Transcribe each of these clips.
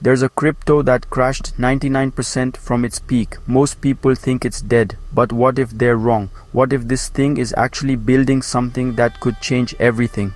There's a crypto that crashed 99% from its peak. Most people think it's dead, but what if they're wrong? What if this thing is actually building something that could change everything?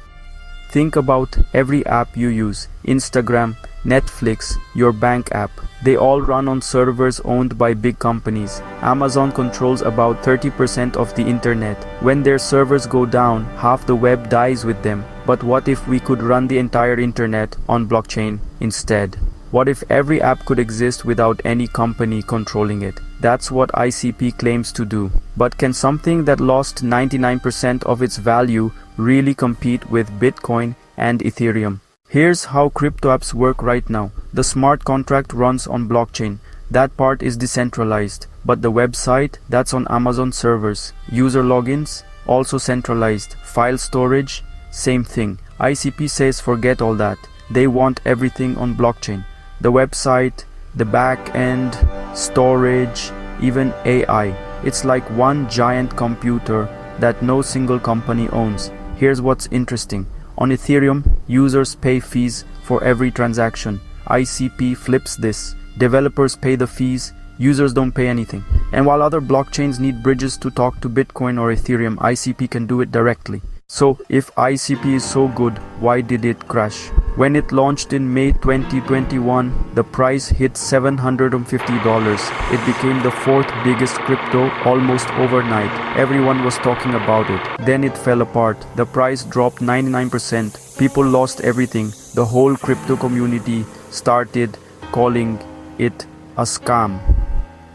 Think about every app you use: Instagram, Netflix, your bank app. They all run on servers owned by big companies. Amazon controls about 30% of the internet. When their servers go down, half the web dies with them. But what if we could run the entire internet on blockchain instead? What if every app could exist without any company controlling it? That's what ICP claims to do. But can something that lost 99% of its value really compete with Bitcoin and Ethereum? Here's how crypto apps work right now. The smart contract runs on blockchain. That part is decentralized. But the website, that's on Amazon servers. User logins, also centralized. File storage, same thing. ICP says forget all that. They want everything on blockchain. The website, the back end, storage, even AI. It's like one giant computer that no single company owns. Here's what's interesting. On Ethereum, users pay fees for every transaction. ICP flips this. Developers pay the fees, users don't pay anything. And while other blockchains need bridges to talk to Bitcoin or Ethereum, ICP can do it directly. So if ICP is so good, why did it crash? When it launched in May 2021, the price hit $750. It became the fourth biggest crypto almost overnight. Everyone was talking about it. Then it fell apart. The price dropped 99%. People lost everything. The whole crypto community started calling it a scam.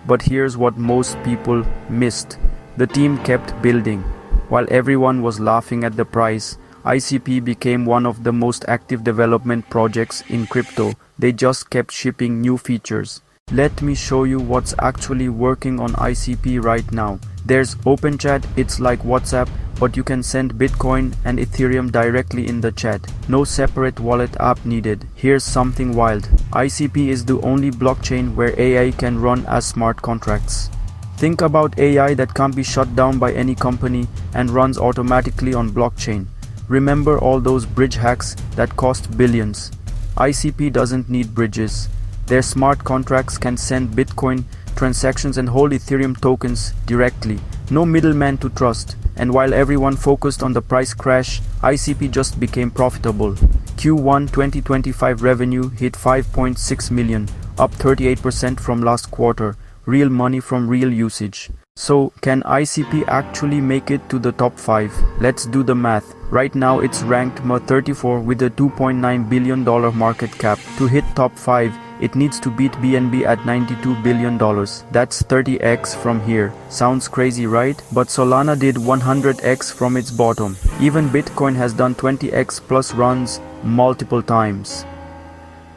But here's what most people missed. The team kept building. While everyone was laughing at the price, ICP became one of the most active development projects in crypto. They just kept shipping new features. Let me show you what's actually working on ICP right now. There's OpenChat. It's like WhatsApp, but you can send Bitcoin and Ethereum directly in the chat. No separate wallet app needed. Here's something wild. ICP is the only blockchain where AI can run as smart contracts. Think about AI that can't be shut down by any company and runs automatically on blockchain. Remember all those bridge hacks that cost billions? ICP doesn't need bridges. Their smart contracts can send Bitcoin transactions and hold Ethereum tokens directly. No middleman to trust. And while everyone focused on the price crash, ICP just became profitable. Q1 2025 revenue hit 5.6 million, up 38% from last quarter. Real money from real usage. So, can ICP actually make it to the top 5? Let's do the math. Right now it's ranked M34 with a $2.9 billion market cap. To hit top 5, it needs to beat BNB at $92 billion. That's 30x from here. Sounds crazy, right? But Solana did 100x from its bottom. Even Bitcoin has done 20x plus runs multiple times.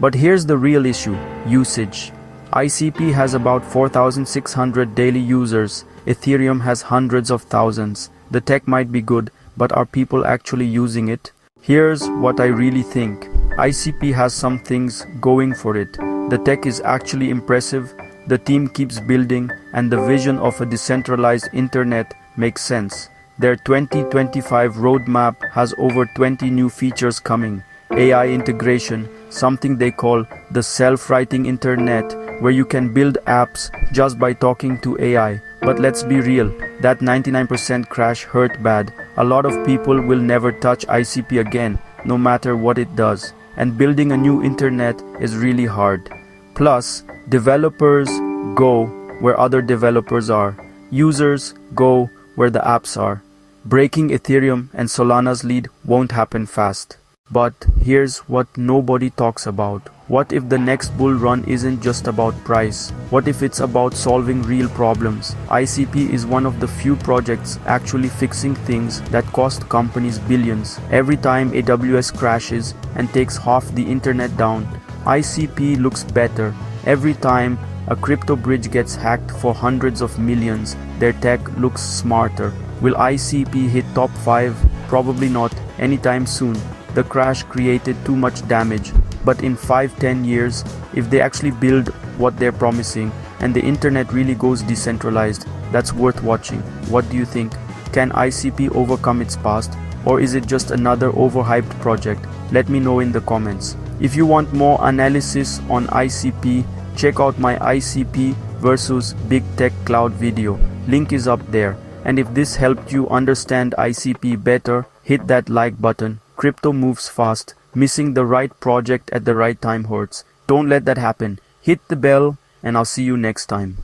But here's the real issue: usage. ICP has about 4,600 daily users. Ethereum has hundreds of thousands. The tech might be good, but are people actually using it? Here's what I really think. ICP has some things going for it. The tech is actually impressive, the team keeps building, and the vision of a decentralized internet makes sense. Their 2025 roadmap has over 20 new features coming. AI integration, something they call the self-writing internet, where you can build apps just by talking to AI. But let's be real, that 99% crash hurt bad. A lot of people will never touch ICP again, no matter what it does. And building a new internet is really hard. Plus, developers go where other developers are. Users go where the apps are. Breaking Ethereum and Solana's lead won't happen fast. But here's what nobody talks about. What if the next bull run isn't just about price? What if it's about solving real problems? ICP is one of the few projects actually fixing things that cost companies billions. Every time AWS crashes and takes half the internet down, ICP looks better. Every time a crypto bridge gets hacked for hundreds of millions, their tech looks smarter. Will ICP hit top 5? Probably not anytime soon. The crash created too much damage. But in 5-10 years, if they actually build what they're promising and the internet really goes decentralized, that's worth watching. What do you think? Can ICP overcome its past? Or is it just another overhyped project? Let me know in the comments. If you want more analysis on ICP, check out my ICP versus Big Tech Cloud video. Link is up there. And if this helped you understand ICP better, hit that like button. Crypto moves fast. Missing the right project at the right time hurts. Don't let that happen. Hit the bell and I'll see you next time.